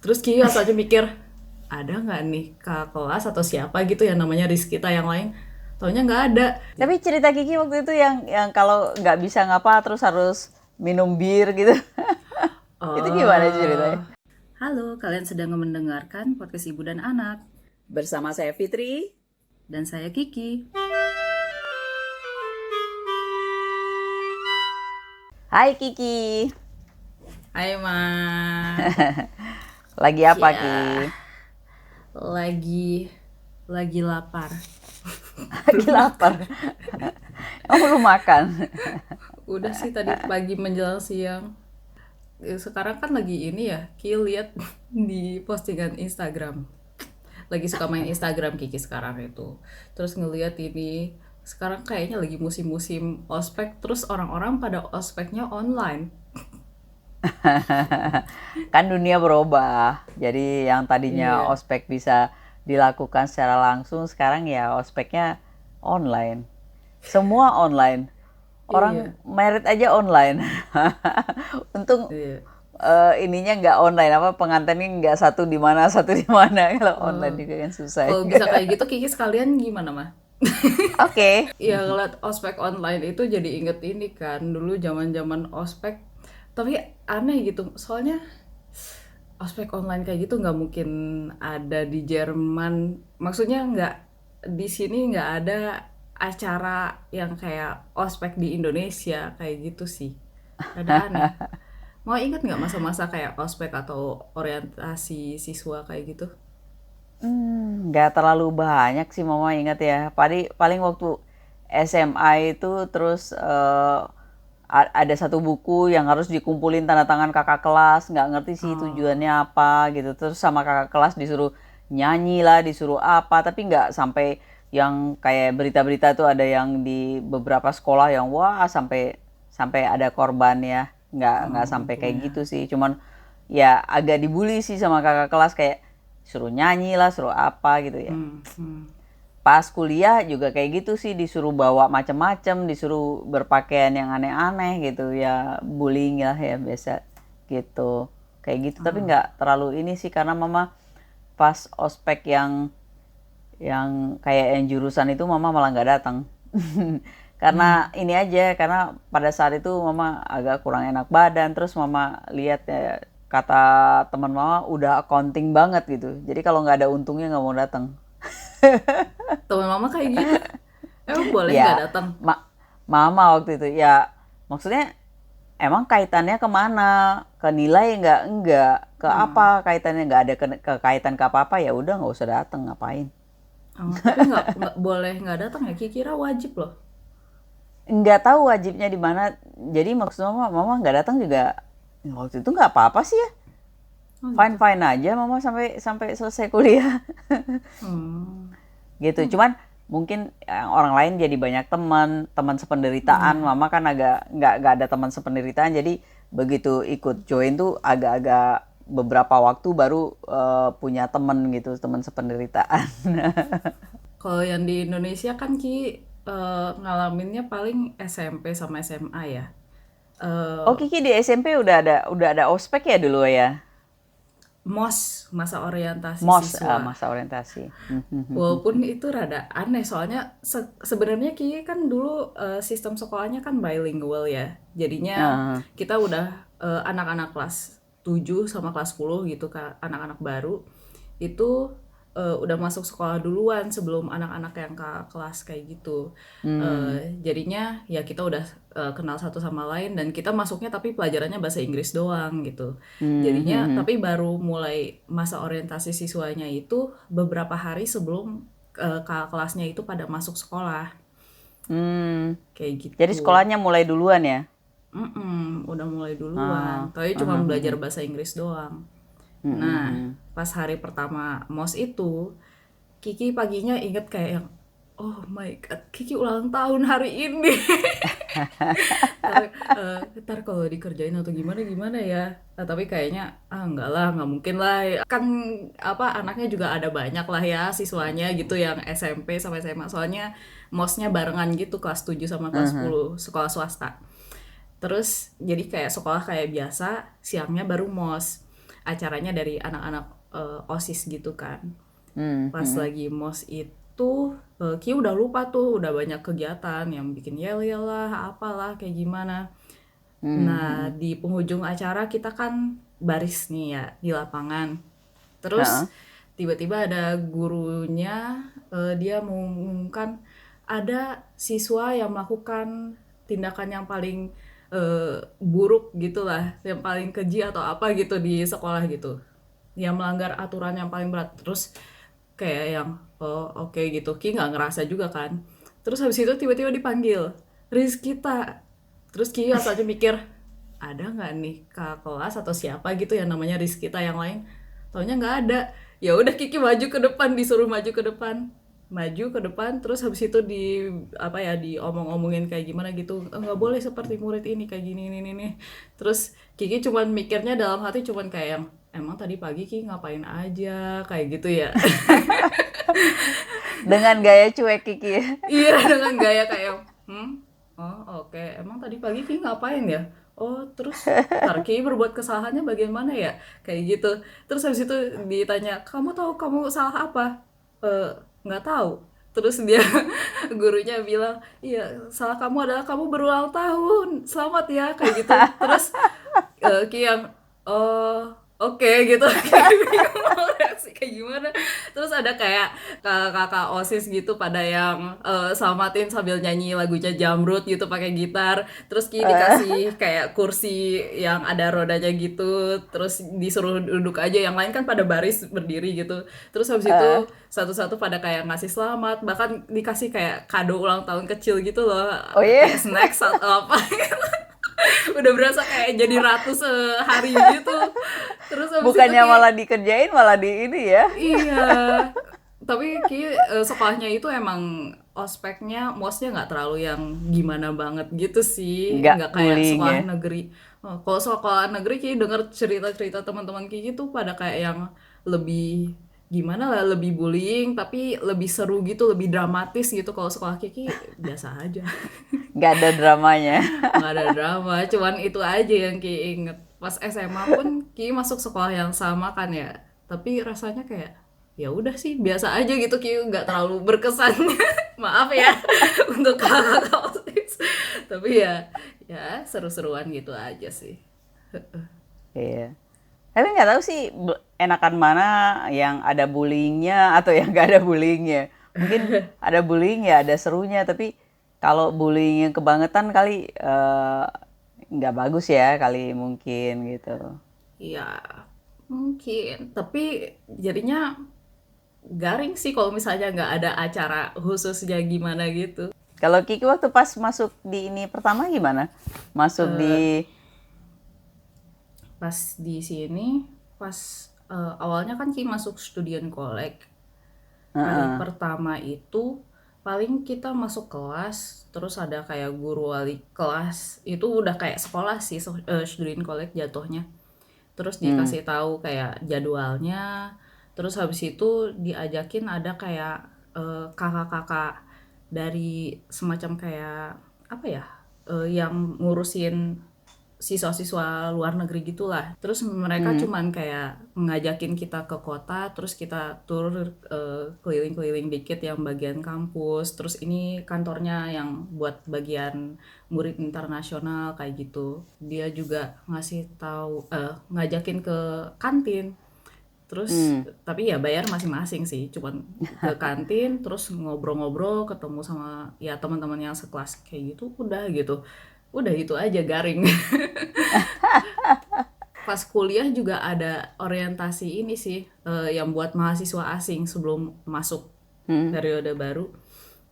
Terus Kiki langsung aja mikir, ada nggak nih kakak kelas atau siapa gitu yang namanya Rizkita yang lain? Taunya nggak ada. Tapi cerita Kiki waktu itu yang kalau nggak bisa ngapa terus harus minum bir gitu. Itu gimana Oh, ceritanya? halo, kalian sedang mendengarkan podcast Ibu dan Anak. Bersama saya Fitri. Dan saya Kiki. Hai Kiki. Hai, Ma. Lagi apa Ki? Ya, lagi lagi lapar. Lagi Belum makan. lapar. Kamu belum makan? Udah sih tadi pagi menjelang siang. Sekarang kan lagi ini ya, Ki lihat di postingan Instagram. Lagi suka main Instagram Kiki sekarang itu. Terus ngeliat ini, sekarang kayaknya lagi musim-musim ospek, terus orang-orang pada ospeknya online. Kan dunia berubah. Jadi yang tadinya Iya. ospek bisa dilakukan secara langsung, sekarang ya ospeknya online. Semua online. Orang Iya. merit aja online. Untung Iya. ininya nggak online, apa pengantinnya nggak satu di mana satu di mana. Kalau online Oh, juga kan susah. kalau bisa kayak gitu Kiki sekalian gimana mah? Oke. Iya, ngeliat ospek online itu jadi inget ini kan, dulu zaman-zaman ospek. Tapi aneh gitu, soalnya ospek online kayak gitu nggak mungkin ada di Jerman. Maksudnya nggak, di sini nggak ada acara yang kayak ospek di Indonesia kayak gitu sih. Ada aneh. Mau inget nggak masa-masa kayak ospek atau orientasi siswa kayak gitu? Nggak terlalu banyak sih mama ingat ya. Paling paling waktu SMA itu terus ada satu buku yang harus dikumpulin tanda tangan kakak kelas. Nggak ngerti sih Oh, tujuannya apa gitu. Terus sama kakak kelas disuruh nyanyi lah, disuruh apa. Tapi nggak sampai yang kayak berita-berita tuh ada yang di beberapa sekolah yang wah sampai sampai ada korban ya. Nggak sampai untungnya. kayak gitu sih. Cuman ya agak dibully sih sama kakak kelas kayak suruh nyanyi lah, suruh apa gitu ya. Hmm, hmm. Pas kuliah juga kayak gitu sih, disuruh bawa macem-macem, disuruh berpakaian yang aneh-aneh gitu ya, bullying lah ya biasa gitu. Kayak gitu, tapi Oh, nggak terlalu ini sih karena mama pas ospek yang kayak yang jurusan itu mama malah nggak datang. Karena hmm. ini aja, karena pada saat itu mama agak kurang enak badan, terus mama lihat ya, kata teman mama udah accounting banget gitu. Jadi kalau nggak ada untungnya nggak mau datang. Teman mama kayak gitu. Emang boleh nggak Ya, datang? mama waktu itu ya maksudnya emang kaitannya kemana? Ke nilai nggak ke Hmm. apa kaitannya, nggak ada ke kaitan ke apa apa, ya udah nggak usah datang, ngapain. Oh, tapi nggak boleh nggak datang ya? Kira wajib loh. Nggak tahu wajibnya di mana, jadi maksud mama nggak datang juga waktu itu nggak apa apa sih ya, Oh fine gitu. fine aja mama sampai sampai selesai kuliah. Hmm. Gitu, Hmm. cuman mungkin orang lain jadi banyak teman teman sependeritaan, Iya. mama kan agak nggak ada teman sependeritaan, jadi begitu ikut join tuh agak-agak beberapa waktu baru punya teman gitu, teman sependeritaan. Kalau yang di Indonesia kan Ki ngalaminnya paling SMP sama SMA ya. Oh Eh, Kiki di SMP udah ada ospek ya dulu ya, MOS, masa orientasi mos siswa. masa orientasi. Walaupun itu rada aneh soalnya sebenarnya Ki kan dulu sistem sekolahnya kan bilingual ya. Jadinya Heeh. kita udah anak-anak kelas 7 sama kelas 10 gitu Kak, anak-anak baru itu udah masuk sekolah duluan sebelum anak-anak yang ke kelas kayak gitu. Jadinya ya kita udah kenal satu sama lain dan kita masuknya tapi pelajarannya bahasa Inggris doang gitu. Jadinya tapi baru mulai masa orientasi siswanya itu beberapa hari sebelum kakak kelasnya itu pada masuk sekolah kayak Jadi gitu. sekolahnya mulai duluan ya. Udah mulai duluan. Ah, Tapi cuma belajar bahasa Inggris doang. Nah, pas hari pertama MOS itu, Kiki paginya inget kayak yang, oh my god, Kiki ulang tahun hari ini. Tapi ntar kalau dikerjain atau gimana gimana ya. Nah, tapi kayaknya enggak lah, nggak mungkin lah. Kan apa anaknya juga ada banyak lah ya siswanya gitu yang SMP sampai SMA. Soalnya MOS-nya barengan gitu kelas 7 sama kelas 10 sekolah swasta. Terus jadi kayak sekolah kayak biasa, siangnya baru MOS. acaranya dari anak-anak OSIS gitu kan. Pas Hmm. lagi MOS itu Ki udah lupa tuh, udah banyak kegiatan yang bikin yel-yel lah, apalah kayak gimana. Nah, Hmm. di penghujung acara kita kan baris nih ya di lapangan. Heeh. Terus tiba-tiba ada gurunya, dia mengumumkan ada siswa yang melakukan tindakan yang paling buruk gitulah, yang paling keji atau apa gitu di sekolah gitu. Yang melanggar aturan yang paling berat. Terus kayak yang oh oke gitu, Ki nggak ngerasa juga kan. Terus habis itu tiba-tiba dipanggil Rizkita. Terus Ki asalnya mikir ada nggak nih kakak kelas atau siapa gitu yang namanya Rizkita yang lain. Taunya nggak ada. Ya udah Kiki maju ke depan, disuruh maju ke depan, maju ke depan. Terus habis itu di apa ya, diomong-omongin kayak gimana gitu. Nggak boleh seperti murid ini kayak gini ini. Terus Kiki cuman mikirnya dalam hati cuman kayak yang emang tadi pagi Ki ngapain aja kayak gitu ya. Dengan gaya cuek Kiki. Iya, dengan gaya kayak oh oke, emang tadi pagi Ki ngapain ya? Oh terus ntar Ki berbuat kesalahannya bagaimana ya? Kayak gitu. Terus habis itu ditanya, kamu tahu kamu salah apa? "Eh, nggak tahu." Terus dia gurunya bilang, iya salah kamu adalah kamu berulang tahun, selamat ya kayak gitu. Terus Ki yang oh oke gitu. Kayak bingung mau reaksi kayak gimana. Terus ada kayak kakak-kakak OSIS gitu pada yang selamatin sambil nyanyi lagunya Jamrud gitu pakai gitar. Terus Ki dikasih kayak kursi yang ada rodanya gitu. Terus disuruh duduk aja, yang lain kan pada baris berdiri gitu. Terus habis itu satu-satu pada kayak ngasih selamat, bahkan dikasih kayak kado ulang tahun kecil gitu loh, Oh kayak iya, snack atau apa. Udah berasa kayak jadi ratu sehari gitu. Terus habis itu bukannya Ki, malah dikerjain malah di ini ya. iya, tapi Ki sekolahnya itu emang ospeknya, mosnya nggak terlalu yang gimana banget gitu sih, Nggak nggak kayak bullying ya. sekolah negeri. Kalau sekolah negeri Ki denger cerita-cerita teman-teman Ki gitu pada kayak yang lebih gimana lah, lebih bullying tapi lebih seru gitu, lebih dramatis gitu. Kalau sekolah Kiki biasa aja. Nggak ada dramanya. Nggak ada drama, cuman itu aja yang Ki inget. Pas SMA pun Ki masuk sekolah yang sama kan ya, tapi rasanya kayak ya udah sih biasa aja gitu, Ki nggak terlalu berkesan. Maaf ya untuk kakak OSIS, tapi ya seru-seruan gitu aja sih. Iya. Tapi nggak tahu sih enakan mana, yang ada bullyingnya atau yang nggak ada bullyingnya. Mungkin ada bullying ya ada serunya, tapi kalau bullying yang kebangetan kali nggak bagus ya kali mungkin gitu. Ya mungkin, tapi jadinya garing sih kalau misalnya nggak ada acara khususnya gimana gitu. Kalau Kiki waktu pas masuk di ini pertama gimana? Masuk di Pas di sini, pas awalnya kan Ki masuk student college. Hari Heeh. pertama itu paling kita masuk kelas, terus ada kayak guru wali kelas. Itu udah kayak sekolah sih, student college jatuhnya. Terus Hmm. dikasih tahu kayak jadwalnya. Terus habis itu diajakin ada kayak kakak-kakak dari semacam kayak apa ya? Yang ngurusin siswa-siswa luar negeri gitulah. Terus mereka Hmm. cuman kayak ngajakin kita ke kota, terus kita tur keliling-keliling dikit yang bagian kampus. Terus ini kantornya yang buat bagian murid internasional kayak gitu. Dia juga ngasih tahu ngajakin ke kantin. Terus Hmm. tapi ya bayar masing-masing sih, cuman ke kantin terus ngobrol-ngobrol, ketemu sama ya teman-teman yang sekelas kayak gitu, udah gitu. Udah itu aja garing. Pas kuliah juga ada orientasi ini sih, yang buat mahasiswa asing sebelum masuk Hmm. periode baru.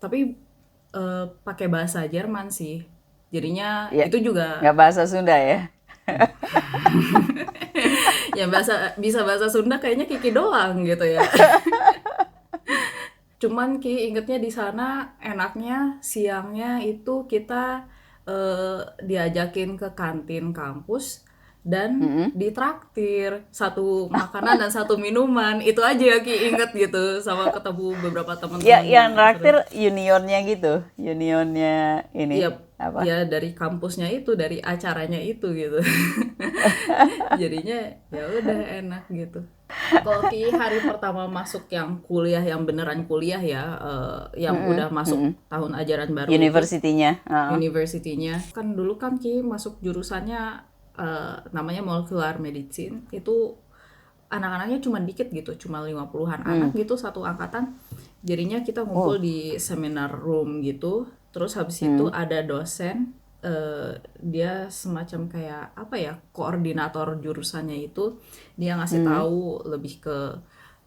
Tapi pakai bahasa Jerman sih. Jadinya Ya, itu juga nggak bahasa Sunda ya. yang bisa bahasa Sunda kayaknya Kiki doang gitu ya. Cuman Ki ingetnya di sana enaknya siangnya itu kita diajakin ke kantin kampus dan Mm-mm. ditraktir satu makanan dan satu minuman. Itu aja ya Ki inget gitu, sama ketemu beberapa Ya, teman-teman yang yang sering. traktir unionnya gitu, unionnya Iya, ini apa? ya dari kampusnya itu, dari acaranya itu gitu. Jadinya ya udah enak gitu. Kalau Ki hari pertama masuk yang kuliah, yang beneran kuliah ya, yang Mm-mm, udah masuk mm-mm. tahun ajaran baru itu, University-nya. university-nya kan dulu kan Ki masuk jurusannya namanya molecular medicine, itu anak-anaknya cuma dikit gitu, cuma 50-an anak Hmm. gitu satu angkatan. Jadinya kita ngumpul Oh. di seminar room gitu. Terus habis itu Hmm. ada dosen, dia semacam kayak apa ya, koordinator jurusannya itu. Dia ngasih Hmm. tahu lebih ke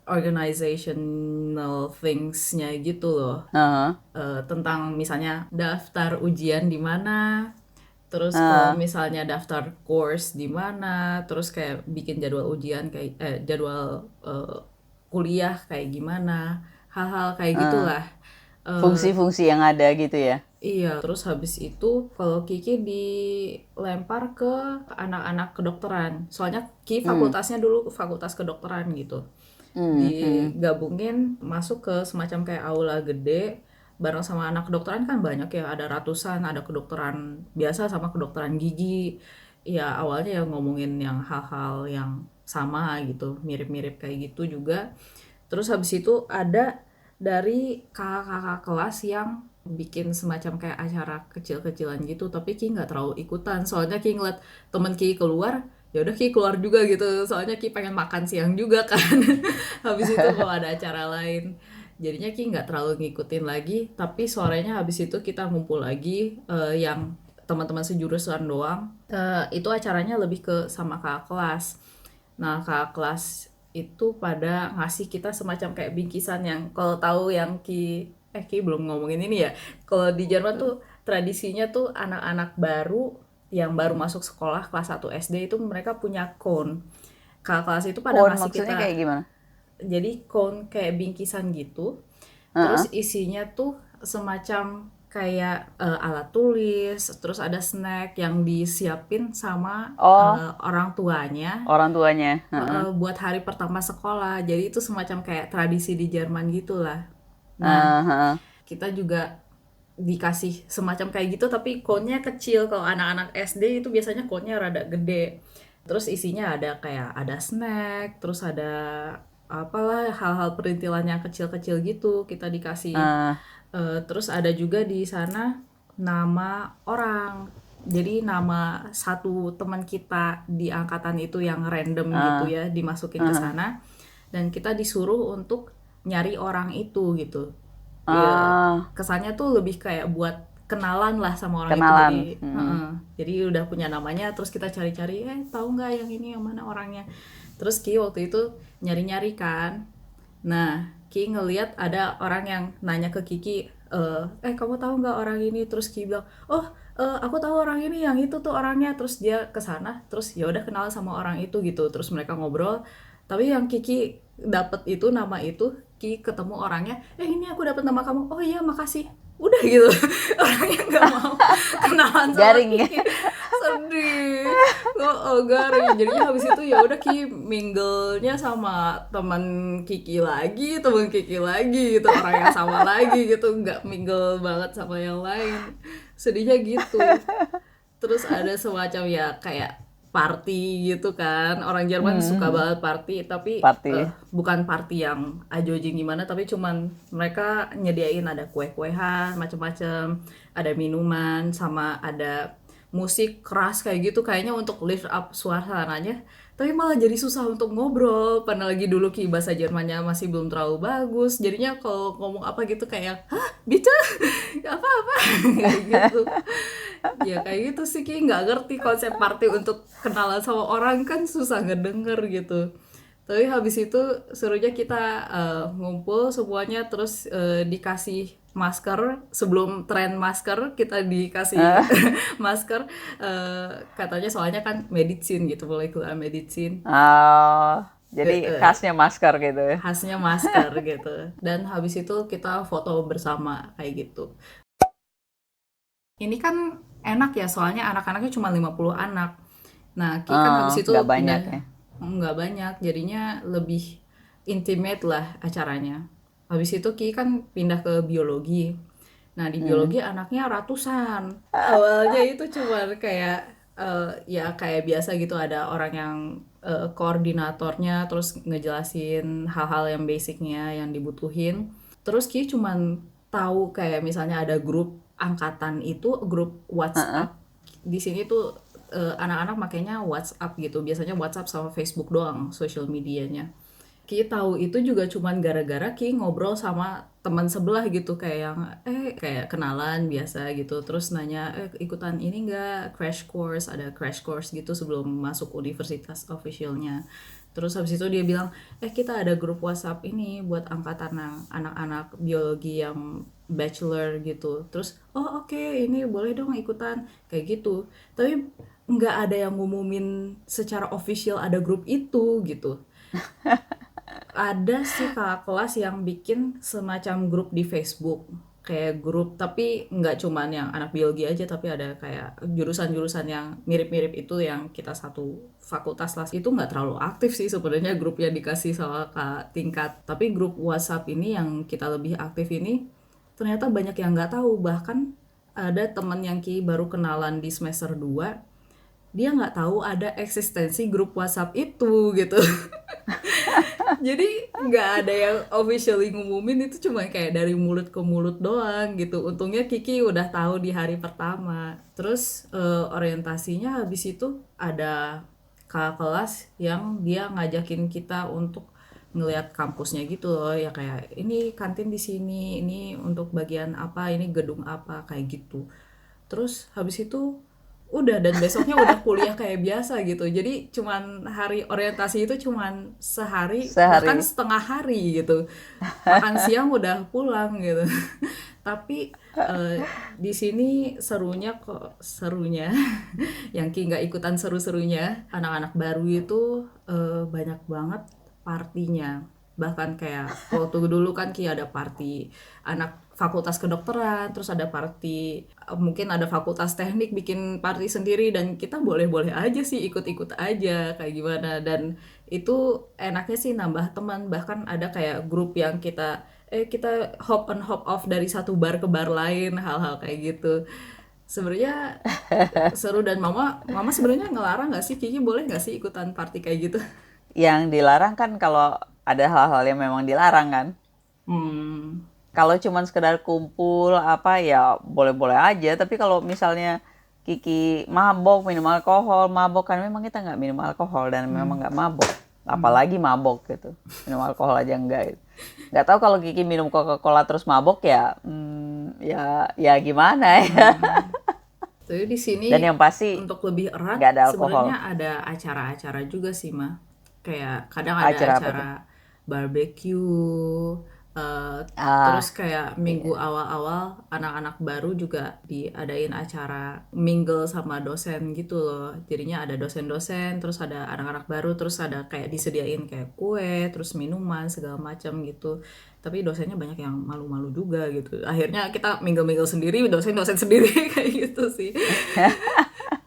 organizational things-nya gitu loh. Aha. Tentang misalnya daftar ujian di mana, terus kalau Ah. misalnya daftar course di mana, terus kayak bikin jadwal ujian kayak jadwal kuliah kayak gimana, hal-hal kayak Ah. gitulah. Eh, Fungsi-fungsi yang ada gitu ya. iya, terus habis itu kalau Kiki dilempar ke anak-anak kedokteran. Soalnya Kiki Hmm. fakultasnya dulu fakultas kedokteran gitu. Hmm. Hmm. Digabungin masuk ke semacam kayak aula gede bareng sama anak kedokteran kan banyak ya, ada ratusan, ada kedokteran biasa sama kedokteran gigi. Ya awalnya ya ngomongin yang hal-hal yang sama gitu, mirip-mirip kayak gitu juga. Terus habis itu ada dari kakak-kakak kelas yang bikin semacam kayak acara kecil-kecilan gitu, tapi Ki nggak terlalu ikutan. Soalnya Ki ngeliat temen Ki keluar, ya udah Ki keluar juga gitu. Soalnya Ki pengen makan siang juga kan. Habis itu kalau ada acara lain. Jadinya Ki nggak terlalu ngikutin lagi, tapi sorenya habis itu kita ngumpul lagi, yang teman-teman sejurusan doang. Itu acaranya lebih ke sama kakak kelas. Nah, kakak kelas itu pada ngasih kita semacam kayak bingkisan yang kalau tahu yang Ki belum ngomongin ini ya. Kalau di Jerman tuh tradisinya tuh anak-anak baru yang baru masuk sekolah kelas 1 SD itu mereka punya cone. Kakak kelas itu pada Kon ngasih maksudnya kita, kayak gimana? jadi cone kayak bingkisan gitu. Terus Heeh. isinya tuh semacam kayak alat tulis, terus ada snack yang disiapin sama Oh, orang tuanya, orang tuanya. Heeh. buat hari pertama sekolah. Jadi itu semacam kayak tradisi di Jerman gitulah. Nah, Heeh. kita juga dikasih semacam kayak gitu tapi cone-nya kecil. Kalau anak-anak SD itu biasanya cone-nya rada gede. Terus isinya ada kayak ada snack, terus ada apalah hal-hal perintilan yang kecil-kecil gitu kita dikasih. Eh, Terus ada juga di sana nama orang. Jadi nama satu teman kita di angkatan itu yang random gitu eh, ya dimasukin ke eh, sana dan kita disuruh untuk nyari orang itu gitu. Ya, ah, kesannya tuh lebih kayak buat kenalan lah sama orang itu. kenalan. Jadi Hmm. jadi udah punya namanya terus kita cari-cari, tahu nggak yang ini yang mana orangnya. Terus Ki waktu itu nyari-nyari kan. Nah, Ki ngeliat ada orang yang nanya ke Kiki, kamu tahu nggak orang ini? Terus Ki bilang, oh, aku tahu orang ini, yang itu tuh orangnya. Terus dia ke sana, terus ya udah kenal sama orang itu gitu. Terus mereka ngobrol. Tapi yang Kiki dapet itu nama itu, Ki ketemu orangnya, ini aku dapet nama kamu. Oh iya, makasih. Udah gitu. Orangnya nggak mau kenalan sama Garing ya. Kiki. Sedih. Oh, garing. Jadinya habis itu ya udah Ki mingle-nya sama teman Kiki lagi gitu, orang yang sama lagi gitu, nggak mingle banget sama yang lain. Sedihnya gitu. Terus ada semacam ya kayak party gitu kan. Orang Jerman suka Hmm. banget party, tapi Party. bukan party yang ajojing gimana, tapi cuman mereka nyediain ada kue-kuehan, macem-macem, ada minuman, sama ada musik keras kayak gitu kayaknya untuk lift up suasananya. Tapi malah jadi susah untuk ngobrol, padahal lagi dulu Ki bahasa Jermannya masih belum terlalu bagus. Jadinya kalau ngomong apa gitu kayak, hah, bisa? Apa-apa? Kayak gitu. Ya kayak gitu sih Ki, nggak ngerti konsep party untuk kenalan sama orang kan susah ngedenger gitu. Tapi habis itu serunya kita ngumpul semuanya terus dikasih masker. Sebelum tren masker kita dikasih Eh, masker, katanya soalnya kan medicine gitu, molekular medicine. ah, Eh, jadi eh, khasnya masker gitu ya. khasnya masker gitu. Dan habis itu kita foto bersama kayak gitu. Ini kan enak ya, soalnya anak-anaknya cuma 50 anak. Nah, Ki kan habis itu Nggak pindah, banyak ya. nggak banyak, jadinya lebih intimate lah acaranya. Habis itu Ki kan pindah ke biologi. Nah, di Hmm. biologi anaknya ratusan. Awalnya itu cuma kayak Ya kayak biasa gitu ada orang yang koordinatornya terus ngejelasin hal-hal yang basicnya yang dibutuhin. Terus Ki cuman tahu kayak misalnya ada grup angkatan itu grup Heeh. WhatsApp. Di sini tuh anak-anak makainya WhatsApp gitu. Biasanya WhatsApp sama Facebook doang social medianya. Ki tahu itu juga cuman gara-gara Ki ngobrol sama teman sebelah gitu kayak yang kayak kenalan biasa gitu terus nanya ikutan ini enggak crash course ada crash course gitu sebelum masuk universitas officialnya terus habis itu dia bilang kita ada grup WhatsApp ini buat angkatan yang anak-anak biologi yang bachelor gitu terus oke, ini boleh dong ikutan kayak gitu tapi nggak ada yang ngumumin secara official ada grup itu gitu. Ada sih kakak kelas yang bikin semacam grup di Facebook kayak grup tapi nggak cuman yang anak biologi aja tapi ada kayak jurusan-jurusan yang mirip-mirip itu yang kita satu fakultas lah itu nggak terlalu aktif sih sebenarnya grup yang dikasih sama kak tingkat tapi grup WhatsApp ini yang kita lebih aktif ini ternyata banyak yang nggak tahu bahkan ada teman yang Ki baru kenalan di semester 2 dia nggak tahu ada eksistensi grup WhatsApp itu gitu. Jadi nggak ada yang officially ngumumin itu cuma kayak dari mulut ke mulut doang gitu. Untungnya Kiki udah tahu di hari pertama. Terus orientasinya habis itu ada kakak kelas yang dia ngajakin kita untuk ngelihat kampusnya gitu loh ya kayak ini kantin di sini, ini untuk bagian apa, ini gedung apa kayak gitu. Terus habis itu udah dan besoknya udah kuliah kayak biasa gitu. Jadi cuman hari orientasi itu cuman sehari bahkan Sehari. setengah hari gitu. Makan siang udah pulang gitu. Tapi di sini serunya yang Ki nggak ikutan seru-serunya anak-anak baru itu banyak banget partinya bahkan kayak waktu dulu kan Ki ada party anak fakultas kedokteran terus ada party mungkin ada fakultas teknik bikin party sendiri dan kita boleh-boleh aja sih ikut-ikut aja kayak gimana dan itu enaknya sih nambah teman bahkan ada kayak grup yang kita hop on hop off dari satu bar ke bar lain hal-hal kayak gitu sebenarnya seru dan mama mama sebenarnya ngelarang nggak sih Kiki boleh nggak sih ikutan party kayak gitu. Yang dilarang kan kalau ada hal-hal yang memang dilarang kan. Hmm. Kalau cuman sekedar kumpul apa ya boleh-boleh aja. Tapi kalau misalnya Kiki mabok, minum alkohol, mabok kan memang kita nggak minum alkohol dan memang nggak mabok. Apalagi mabok gitu. Minum alkohol aja enggak gitu. Nggak tahu kalau Kiki minum Coca-Cola terus mabok ya, ya gimana ya. Tapi di sini Dan yang pasti untuk lebih erat nggak ada alkohol. sebenarnya ada acara-acara juga sih mah. Kayak kadang ada Acara apa tuh? acara barbecue, eh, terus Ah, kayak minggu iya. awal-awal anak-anak baru juga diadain acara mingle sama dosen gitu loh. Jadinya ada dosen-dosen, terus ada anak-anak baru, terus ada kayak disediain kayak kue, terus minuman segala macam gitu. Tapi dosennya banyak yang malu-malu juga gitu. Akhirnya kita mingle-mingle sendiri, dosen-dosen sendiri kayak gitu sih.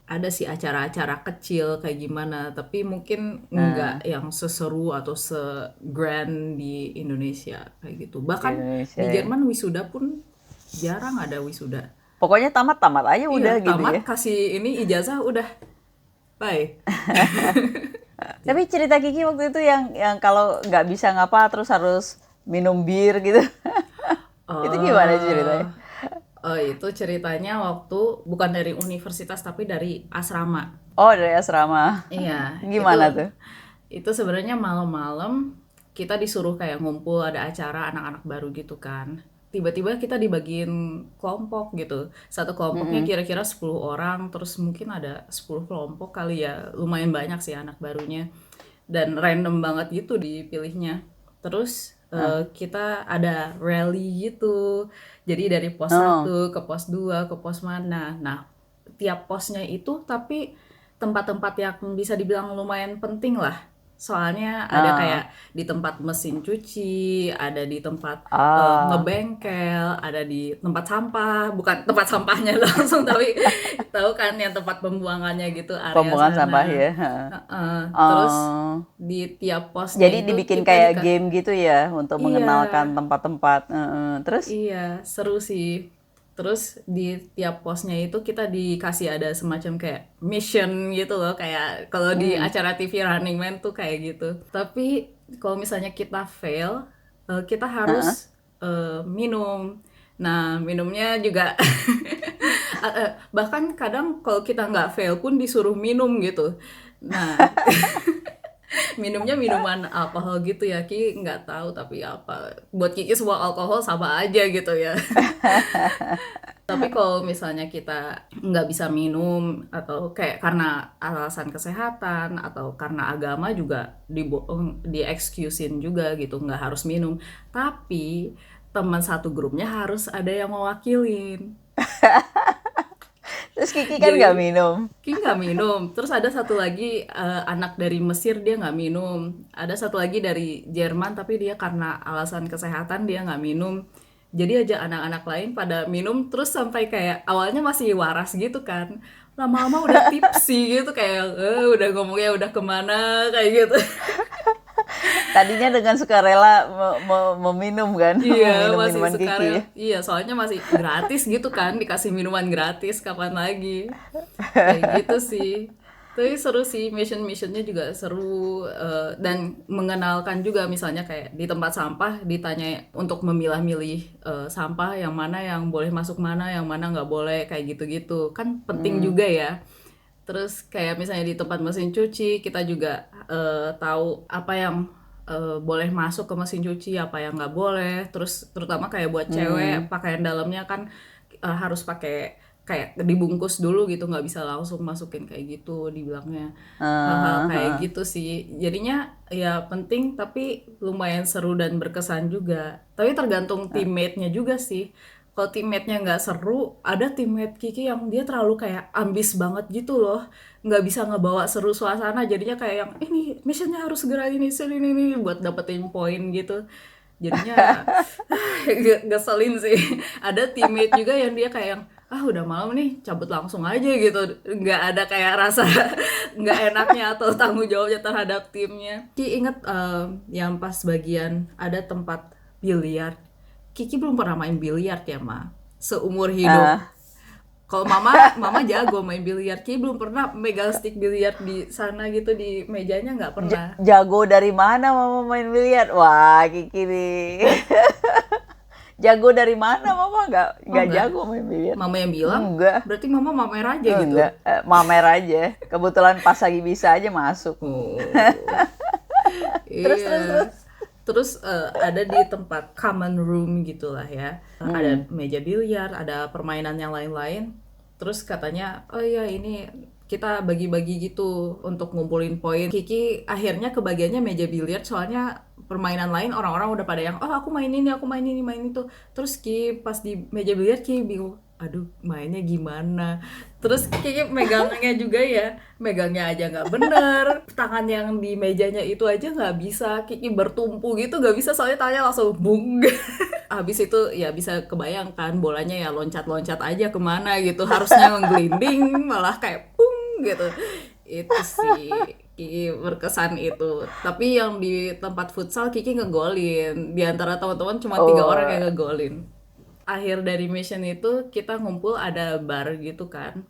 Ada sih acara-acara kecil kayak gimana, tapi mungkin Ah, nggak yang seseru atau se-grand di Indonesia kayak gitu. di Bahkan Indonesia di ya. Jerman wisuda pun jarang ada wisuda. Pokoknya tamat-tamat aja Iya, udah gitu tamat ya. kasih ini ijazah udah bye. Tapi cerita Kiki waktu itu yang kalau nggak bisa ngapa terus harus minum bir gitu. Itu gimana eh ceritanya? itu ceritanya waktu bukan dari universitas tapi dari asrama. Oh, dari asrama. Iya, itu Gimana tuh? itu sebenarnya malam-malam kita disuruh kayak ngumpul ada acara anak-anak baru gitu kan. Tiba-tiba kita dibagiin kelompok gitu. Satu kelompoknya Mm-mm. kira-kira 10 orang, terus mungkin ada 10 kelompok kali ya. Lumayan banyak sih anak barunya. Dan random banget gitu dipilihnya. Terus Ah. kita ada rally gitu. Jadi dari pos Oh, satu ke pos 2 ke pos mana. Nah, tiap posnya itu tapi tempat-tempat yang bisa dibilang lumayan penting lah. Soalnya ada ah, kayak di tempat mesin cuci, ada di tempat ah, ngebengkel, ada di tempat sampah, bukan tempat sampahnya langsung tapi tahu kan yang tempat pembuangannya gitu area pembuangan sampah sana. ya. Terus Oh, di tiap posnya jadi itu dibikin kita kayak game gitu ya untuk iya, mengenalkan tempat-tempat. Terus? iya, seru sih. Terus di tiap posnya itu kita dikasih ada semacam kayak mission gitu loh, kayak kalau di acara TV Running Man tuh kayak gitu. Tapi kalau misalnya kita fail, kita Heeh. harus minum. Nah, minumnya juga bahkan kadang kalau kita nggak fail pun disuruh minum gitu. Nah, minumnya minuman alkohol gitu ya, Ki nggak tahu tapi apa. Buat Kiki semua alkohol sama aja gitu ya. Tapi kalau misalnya kita nggak bisa minum atau kayak karena alasan kesehatan atau karena agama juga di excusein juga gitu, nggak harus minum. Tapi teman satu grupnya harus ada yang mewakilin. Terus Kiki kan nggak Jadi minum. Ki nggak minum. Terus ada satu lagi anak dari Mesir dia nggak minum. Ada satu lagi dari Jerman tapi dia karena alasan kesehatan dia nggak minum. Jadi aja anak-anak lain pada minum terus sampai kayak awalnya masih waras gitu kan. Lama-lama udah tipsi gitu kayak udah ngomongnya udah kemana kayak gitu. Tadinya dengan sukarela meminum kan, Iya, meminum masih minuman Kiki. sekarang. Iya, soalnya masih gratis gitu kan, dikasih minuman gratis kapan lagi. Kayak gitu sih. Tapi seru sih, mission-missionnya juga seru dan mengenalkan juga misalnya kayak di tempat sampah ditanya untuk memilah-milih sampah yang mana yang boleh masuk yang mana nggak boleh kayak gitu-gitu. Kan penting juga ya. Terus kayak misalnya di tempat mesin cuci kita juga tahu apa yang boleh masuk ke mesin cuci, apa yang nggak boleh. Terus terutama kayak buat cewek pakaian dalamnya kan harus pakai kayak dibungkus dulu gitu, nggak bisa langsung masukin kayak gitu dibilangnya. Hal-hal kayak gitu sih. Jadinya ya penting tapi lumayan seru dan berkesan juga. Tapi tergantung teammate-nya juga sih. Kalau teammate-nya nggak seru, ada teammate Kiki yang dia terlalu kayak ambis banget gitu loh, nggak bisa ngebawa seru suasana, jadinya kayak yang ini missionnya harus segera ini buat dapetin poin gitu. Jadinya ngeselin sih. Ada teammate juga yang dia kayak yang udah malam nih cabut langsung aja gitu, nggak ada kayak rasa nggak enaknya atau tanggung jawabnya terhadap timnya. Ki inget yang pas bagian ada tempat biliar. Kiki belum pernah main biliar ya, Ma. Seumur hidup. Ah, Kalau mama jago main biliar. Kiki belum pernah megang stick biliar di sana gitu di mejanya nggak pernah. jago dari mana mama main biliar? Wah, Kiki nih. Jago dari mana mama Oh nggak enggak. jago main biliar? Mama yang bilang, Enggak. berarti mama mamer aja gitu. Enggak, mamer aja. Kebetulan pas lagi bisa aja masuk. Oh. Terus. Iya. Terus ada di tempat common room gitulah ya. Ada meja biliar, ada permainan yang lain-lain. Terus katanya, oh iya ini kita bagi-bagi gitu untuk ngumpulin poin. Kiki akhirnya kebagiannya meja biliar soalnya permainan lain orang-orang udah pada yang, oh aku main ini, aku main ini, main itu. Terus Ki pas di meja biliar Ki bingung, aduh mainnya gimana. Terus Kiki megangnya juga ya, megangnya aja nggak bener, tangan yang di mejanya itu aja nggak bisa. Kiki bertumpu gitu nggak bisa soalnya tangannya langsung bung. Habis itu ya bisa kebayangkan bolanya ya loncat-loncat aja kemana gitu, harusnya ngelinding malah kayak pung gitu. Itu sih Kiki berkesan itu. Tapi yang di tempat futsal Kiki ngegolin, di antara teman-teman cuma 3 orang Oh, yang ngegolin. Akhir dari mission itu kita ngumpul ada bar gitu kan.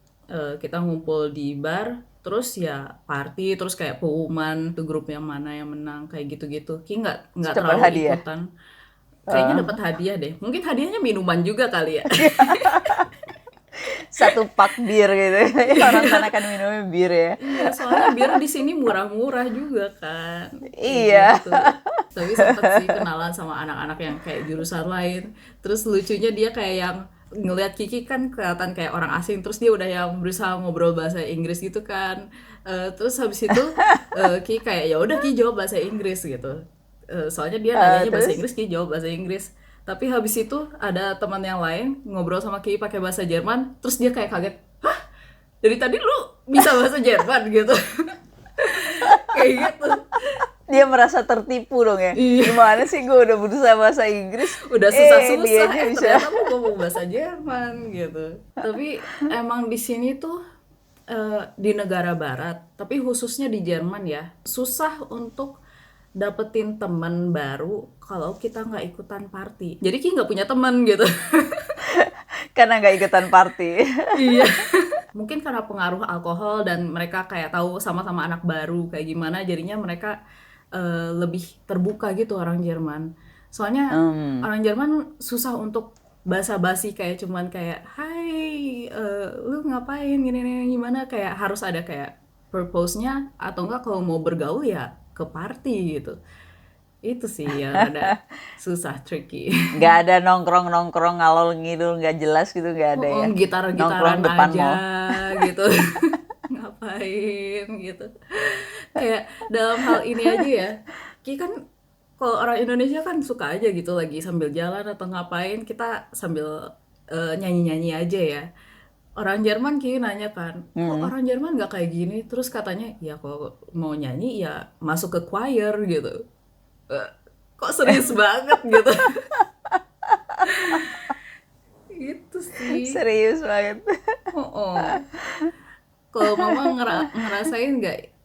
Kita ngumpul di bar terus ya party terus kayak pengumuman tuh grup yang mana yang menang kayak gitu-gitu. Ki nggak dapat terlalu hadiah. ikutan. Kayaknya dapat hadiah deh. Mungkin hadiahnya minuman juga kali ya. Satu pak bir gitu. Orang sana kan minumnya bir ya. Iya, soalnya bir di sini murah-murah juga kan. Kayak Iya. gitu. Tapi sempet sih kenalan sama anak-anak yang kayak jurusan lain. Terus lucunya dia kayak yang ngelihat Kiki kan kelihatan kayak orang asing, terus dia udah yang berusaha ngobrol bahasa Inggris gitu kan. Terus habis itu Kiki kayak ya udah Kiki jawab bahasa Inggris gitu. Soalnya dia nanyanya bahasa Terus Inggris, Kiki jawab bahasa Inggris. Tapi habis itu ada teman yang lain ngobrol sama Kiki pakai bahasa Jerman, terus dia kayak kaget, hah? Dari tadi lu bisa bahasa Jerman gitu. Kayak gitu. dia merasa tertipu dong ya. Iya, Gimana sih gue udah berusaha bahasa Inggris, udah susah-susah dianya bisa. ternyata lu ngomong bahasa Jerman gitu. Tapi emang di sini tuh di negara barat, tapi khususnya di Jerman ya, susah untuk dapetin teman baru kalau kita nggak ikutan party. Jadi Ki nggak punya teman gitu. Karena nggak ikutan party. Iya. Mungkin karena pengaruh alkohol dan mereka kayak tahu sama-sama anak baru kayak gimana, jadinya mereka lebih terbuka gitu orang Jerman. Soalnya orang Jerman susah untuk basa-basi kayak cuman kayak, "Hai, lu ngapain gini gimana?" Kayak harus ada kayak purpose-nya, atau enggak kalau mau bergaul ya ke party gitu. Itu sih yang rada susah, tricky. Nggak ada nongkrong-nongkrong ngalor ngidul nggak jelas gitu, nggak ada ya. Gitar-gitaran Nongkrong depan aja mall. gitu. Ngapain gitu. Kayak dalam hal ini aja ya. Ki kan kalau orang Indonesia kan suka aja gitu lagi sambil jalan atau ngapain kita sambil nyanyi-nyanyi aja ya. Orang Jerman Ki nanya kan, kok orang Jerman nggak kayak gini? Terus katanya, ya kalau mau nyanyi ya masuk ke choir gitu. Eh, Kok serius banget gitu. Itu sih. Serius banget. Oh, oh. Kalau mama ngerasain nggak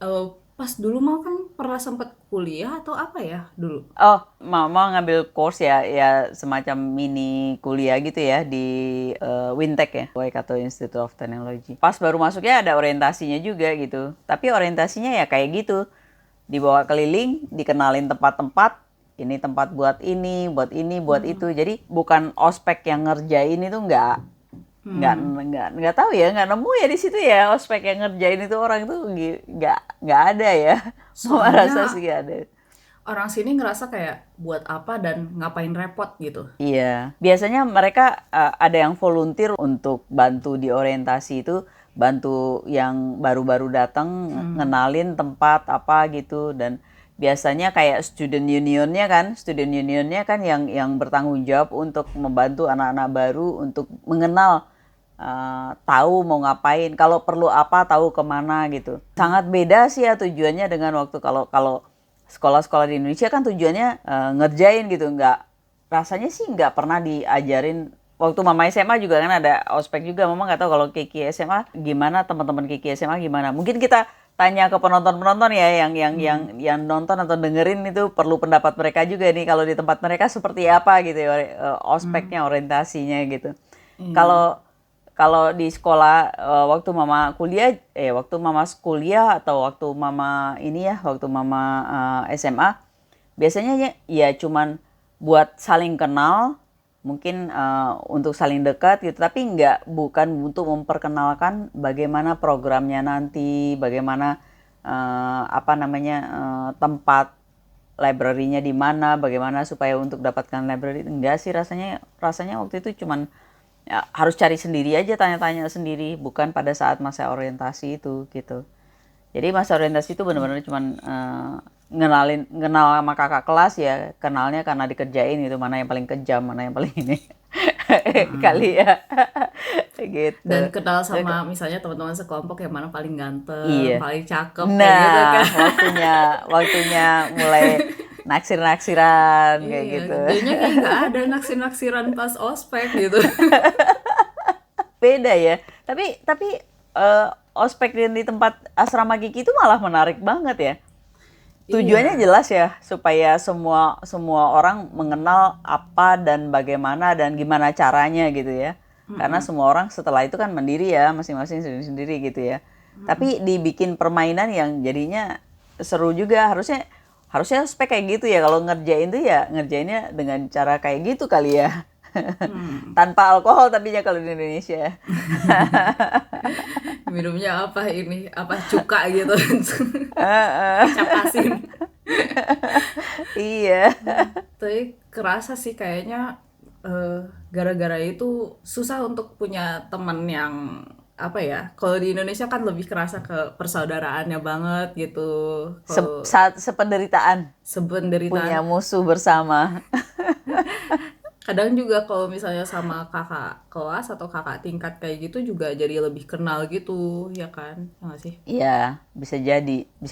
pas dulu mama kan pernah sempat kuliah atau apa ya dulu? Oh, mama ngambil course ya, ya semacam mini kuliah gitu ya di Wintek ya, Waikato Institute of Technology. Pas baru masuknya ada orientasinya juga gitu. Tapi orientasinya ya kayak gitu, dibawa keliling, dikenalin tempat-tempat. Ini tempat buat ini, buat itu. Jadi bukan ospek yang ngerjain itu nggak tahu ya, nggak nemu ya di situ ya ospek yang ngerjain itu orang itu nggak ada ya. Mama rasa Soalnya sih nggak ada. orang sini ngerasa kayak buat apa dan ngapain repot gitu. Iya, biasanya mereka ada yang volunteer untuk bantu di orientasi itu, bantu yang baru-baru datang ngenalin tempat apa gitu. Dan biasanya kayak student unionnya kan yang bertanggung jawab untuk membantu anak-anak baru untuk mengenal, tahu mau ngapain, kalau perlu apa tahu kemana gitu. Sangat beda sih ya tujuannya dengan waktu kalau kalau sekolah-sekolah di Indonesia kan tujuannya ngerjain gitu, rasanya sih nggak pernah diajarin. Waktu mama SMA juga kan ada ospek juga, mama nggak tahu kalau Kiki SMA gimana, teman-teman Kiki SMA gimana. Mungkin kita tanya ke penonton-penonton ya yang nonton atau dengerin, itu perlu pendapat mereka juga nih kalau di tempat mereka seperti apa gitu ya, ospeknya, orientasinya gitu. Kalau kalau di sekolah, waktu mama kuliah atau waktu mama SMA, biasanya ya cuman buat saling kenal, mungkin untuk saling dekat gitu, tapi bukan untuk memperkenalkan bagaimana programnya nanti, bagaimana tempat library-nya di mana, bagaimana supaya untuk dapatkan library. Enggak sih, rasanya waktu itu cuman ya, harus cari sendiri aja, tanya-tanya sendiri, bukan pada saat masa orientasi itu gitu. Jadi masa orientasi itu benar-benar cuman kenal sama kakak kelas ya, kenalnya karena dikerjain gitu, mana yang paling kejam, mana yang paling ini. Kali ya. Gitu. Dan kenal sama misalnya teman-teman sekelompok yang mana paling ganteng, Iya. paling cakep kayak gitu Nah, kan. waktunya mulai naksir-naksiran kayak Iya, gitu. jadinya kayak nggak ada naksir-naksiran pas ospek gitu. Beda ya. Tapi ospek di tempat asrama Kiki itu malah menarik banget ya. Tujuannya Iya. jelas ya, supaya semua orang mengenal apa dan bagaimana dan gimana caranya gitu ya. Karena semua orang setelah itu kan mandiri ya, masing-masing sendiri-sendiri gitu ya. Tapi dibikin permainan yang jadinya seru juga. Harusnya ospek kayak gitu ya. Kalau ngerjain tuh ya ngerjainnya dengan cara kayak gitu kali ya. Tanpa alkohol tapi ya kalau di Indonesia. Minumnya apa ini? Apa cuka gitu. Kecap asin. Iya. Tapi kerasa sih kayaknya gara-gara itu susah untuk punya teman yang apa ya? Kalau di Indonesia kan lebih kerasa ke persaudaraannya banget gitu. Kalau Saat sependeritaan punya sebenderitaan. musuh bersama. Kadang juga kalau misalnya sama kakak kelas atau kakak tingkat kayak gitu juga jadi lebih kenal gitu, ya kan? Ya nggak sih? Iya, bisa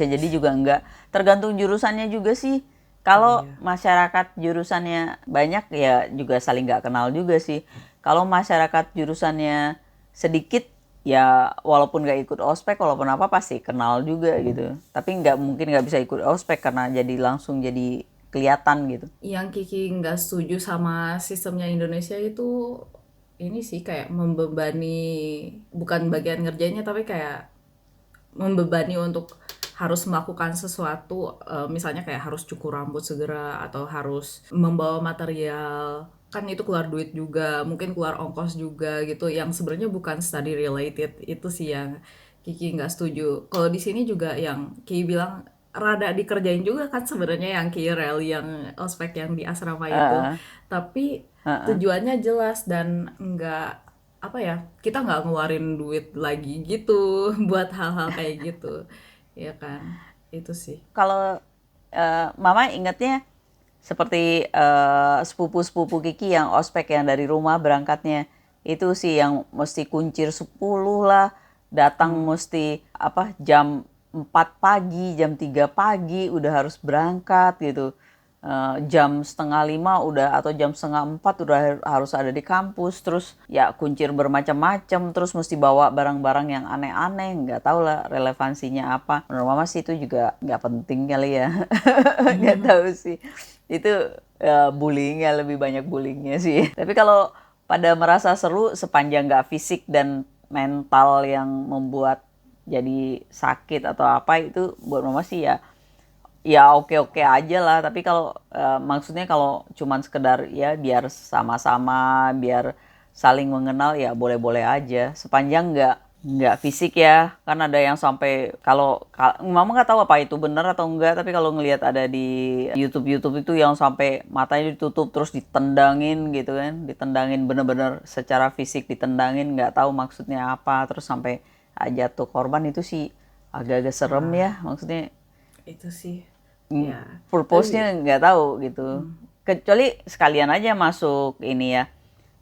jadi juga enggak. Tergantung jurusannya juga sih. Kalau Iya. masyarakat jurusannya banyak ya juga saling nggak kenal juga sih. Kalau masyarakat jurusannya sedikit ya walaupun nggak ikut ospek, walaupun apa pasti kenal juga gitu. Tapi mungkin nggak bisa ikut ospek karena langsung jadi kelihatan gitu. Yang Kiki nggak setuju sama sistemnya Indonesia itu ini sih kayak membebani, bukan bagian ngerjainnya tapi kayak membebani untuk harus melakukan sesuatu, misalnya kayak harus cukur rambut segera atau harus membawa material, kan itu keluar duit juga, mungkin keluar ongkos juga gitu, yang sebenarnya bukan study related. Itu sih yang Kiki nggak setuju. Kalau di sini juga yang Kiki bilang rada dikerjain juga kan sebenarnya yang Ki Rally yang ospek yang di asrama itu, Heeh, tapi heeh. tujuannya jelas dan nggak apa ya, kita nggak ngeluarin duit lagi gitu buat hal-hal kayak gitu, ya kan? Itu sih. Kalau Mama ingatnya seperti sepupu-sepupu Kiki yang ospek yang dari rumah berangkatnya itu sih yang mesti kuncir 10 lah, datang mesti apa jam 4 pagi, jam 3 pagi udah harus berangkat gitu. Jam setengah 5 udah atau jam setengah 4 udah harus ada di kampus, terus ya kuncir bermacam-macam, terus mesti bawa barang-barang yang aneh-aneh, nggak tahu lah relevansinya apa. Menurut Mama sih itu juga nggak penting kali ya. Nggak tahu sih. Itu bullying ya, lebih banyak bullyingnya sih. Tapi kalau pada merasa seru sepanjang nggak fisik dan mental yang membuat jadi sakit atau apa, itu buat Mama sih ya ya oke-oke aja lah. Tapi kalau maksudnya kalau cuman sekedar ya biar sama-sama, biar saling mengenal ya boleh-boleh aja. Sepanjang nggak fisik ya. Kan ada yang sampai kalau Mama nggak tahu apa itu benar atau enggak, tapi kalau ngelihat ada di YouTube itu yang sampai matanya ditutup terus ditendangin gitu kan, ditendangin bener-bener secara fisik, ditendangin nggak tahu maksudnya apa, terus sampai jatuh korban, itu sih agak-agak serem ya. Nah, Maksudnya itu sih. Ya. purpose-nya Tapi nggak tahu gitu. Kecuali sekalian aja masuk ini ya,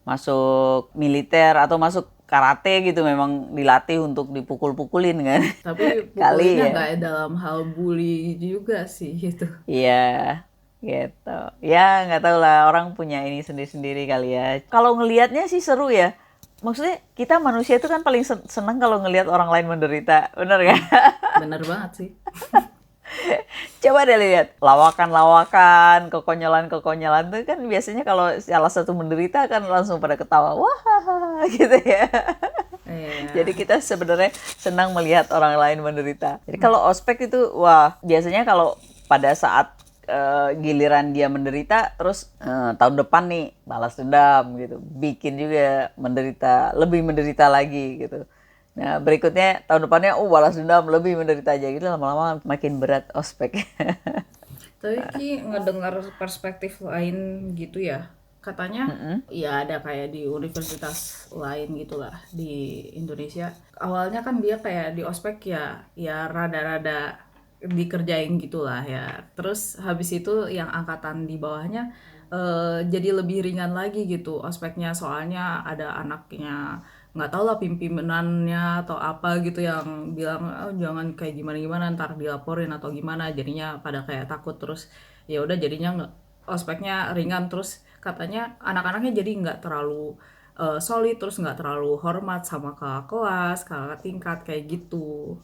masuk militer atau masuk karate gitu, memang dilatih untuk dipukul-pukulin kan. tapi Kali pukulinnya ya. nggak dalam hal bully juga sih itu. Iya, gitu. Ya nggak tahu lah, orang punya ini sendiri-sendiri kali ya. Kalau ngelihatnya sih seru ya. Maksudnya kita manusia itu kan paling seneng kalau ngelihat orang lain menderita, bener kan? Bener banget sih. Coba deh lihat lawakan-lawakan, kekonyolan-kekonyolan tuh kan biasanya kalau salah satu menderita kan langsung pada ketawa, wah gitu ya. Jadi Iya. kita sebenarnya senang melihat orang lain menderita. Jadi kalau ospek itu wah biasanya kalau pada saat giliran dia menderita, terus tahun depan nih balas dendam gitu, bikin juga menderita, lebih menderita lagi gitu. Nah, berikutnya tahun depannya, balas dendam, lebih menderita aja gitu, lama-lama makin berat ospek. Tapi Ki ngedengar perspektif lain gitu ya. Katanya ya ada kayak di universitas lain gitulah di Indonesia. Awalnya kan dia kayak di ospek ya rada-rada dikerjain gitulah ya. Terus habis itu yang angkatan di bawahnya jadi lebih ringan lagi gitu ospeknya, soalnya ada anaknya nggak tahu lah pimpinannya atau apa gitu yang bilang, oh, jangan kayak gimana gimana ntar dilaporin atau gimana, jadinya pada kayak takut. Terus ya udah jadinya nggak, ospeknya ringan. Terus katanya anak-anaknya jadi nggak terlalu solid, terus nggak terlalu hormat sama kakak kelas, kakak tingkat kayak gitu.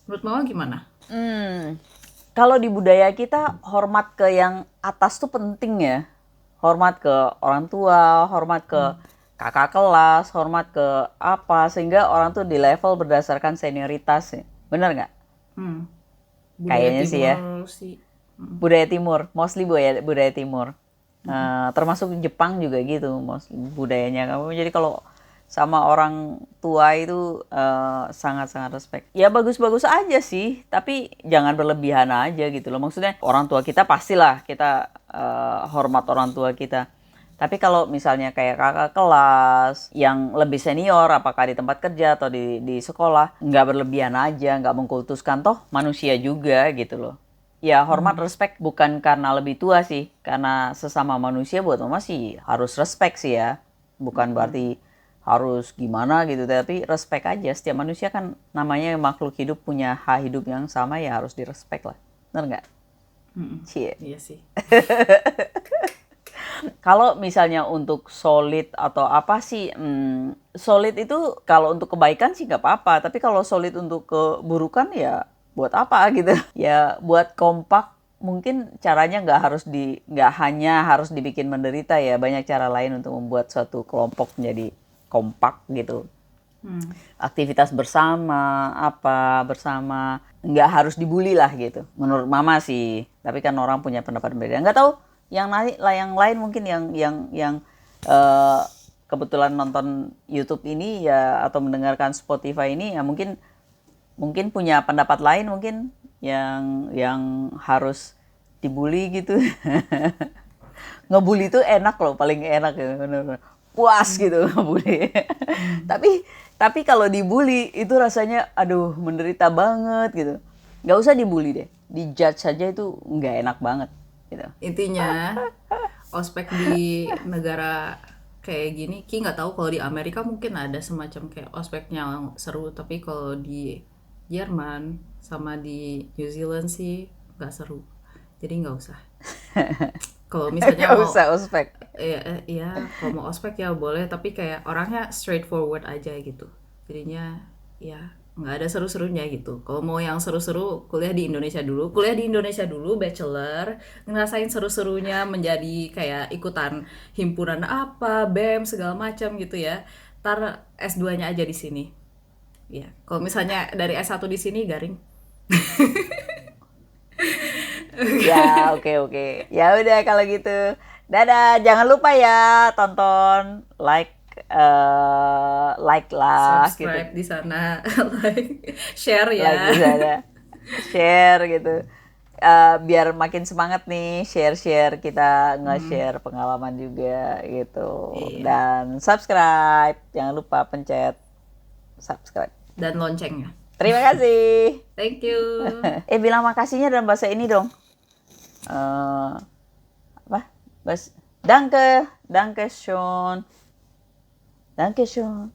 Menurut Mama gimana? Hmm, kalau di budaya kita hormat ke yang atas tuh penting ya. Hormat ke orang tua, hormat ke kakak kelas, hormat ke apa, sehingga orang tuh di level berdasarkan senioritas ya. Bener nggak? Hmm, budaya Kayaknya sih ya. timur sih. Budaya timur, mostly budaya timur. Termasuk Jepang juga gitu, budayanya kamu. Jadi kalau sama orang tua itu sangat-sangat respect. Ya bagus-bagus aja sih, tapi jangan berlebihan aja gitu loh. Maksudnya orang tua kita pastilah kita hormat orang tua kita. Tapi kalau misalnya kayak kakak kelas yang lebih senior, apakah di tempat kerja atau di sekolah, nggak berlebihan aja, nggak mengkultuskan, toh manusia juga gitu loh. Ya hormat respect bukan karena lebih tua sih, karena sesama manusia buat mama sih harus respect sih ya. Bukan berarti harus gimana gitu, tapi respect aja. Setiap manusia kan namanya makhluk hidup, punya hak hidup yang sama, ya harus direspek lah. Bener nggak? Cie. Iya sih. Kalau misalnya untuk solid atau apa sih, solid itu kalau untuk kebaikan sih nggak apa-apa. Tapi kalau solid untuk keburukan ya buat apa gitu? Ya buat kompak, mungkin caranya nggak hanya harus dibikin menderita ya. Banyak cara lain untuk membuat suatu kelompok menjadi kompak gitu. Hmm. Aktivitas bersama, apa bersama, nggak harus dibully lah gitu. Menurut mama sih, tapi kan orang punya pendapat berbeda. Nggak tahu yang lain mungkin yang kebetulan nonton YouTube ini ya atau mendengarkan Spotify ini ya mungkin punya pendapat lain mungkin yang harus dibully gitu. Ngebully itu enak loh, paling enak ya, bener-bener puas gitu ngebully. tapi kalau dibully itu rasanya aduh menderita banget gitu. Nggak usah dibully deh, dijudge saja itu nggak enak banget gitu. Intinya ospek di negara kayak gini, Ki nggak tahu kalau di Amerika mungkin ada semacam kayak ospeknya yang seru, tapi kalau di Jerman sama di New Zealand sih nggak seru, jadi nggak usah. Kalau misalnya Nggak mau usah ospek. ya kalau mau ospek ya boleh, tapi kayak orangnya straightforward aja gitu, jadinya ya nggak ada seru-serunya gitu. Kalau mau yang seru-seru, kuliah di Indonesia dulu, bachelor, ngerasain seru-serunya menjadi kayak ikutan himpunan apa, BEM segala macam gitu ya. Tar S2-nya aja di sini. Ya, kalau misalnya dari S1 di sini garing. Ya, oke. Ya udah kalau gitu. Dadah, jangan lupa ya tonton, like lah gitu. Subscribe di sana, like, share Like ya. di sana. Share gitu. Biar makin semangat nih share-share, kita nge-share pengalaman juga gitu. Iya. Dan subscribe, jangan lupa pencet subscribe. Dan loncengnya. Terima kasih. Thank you. Bilang makasihnya dalam bahasa ini dong. Eh, apa? Danke schön. Danke schön.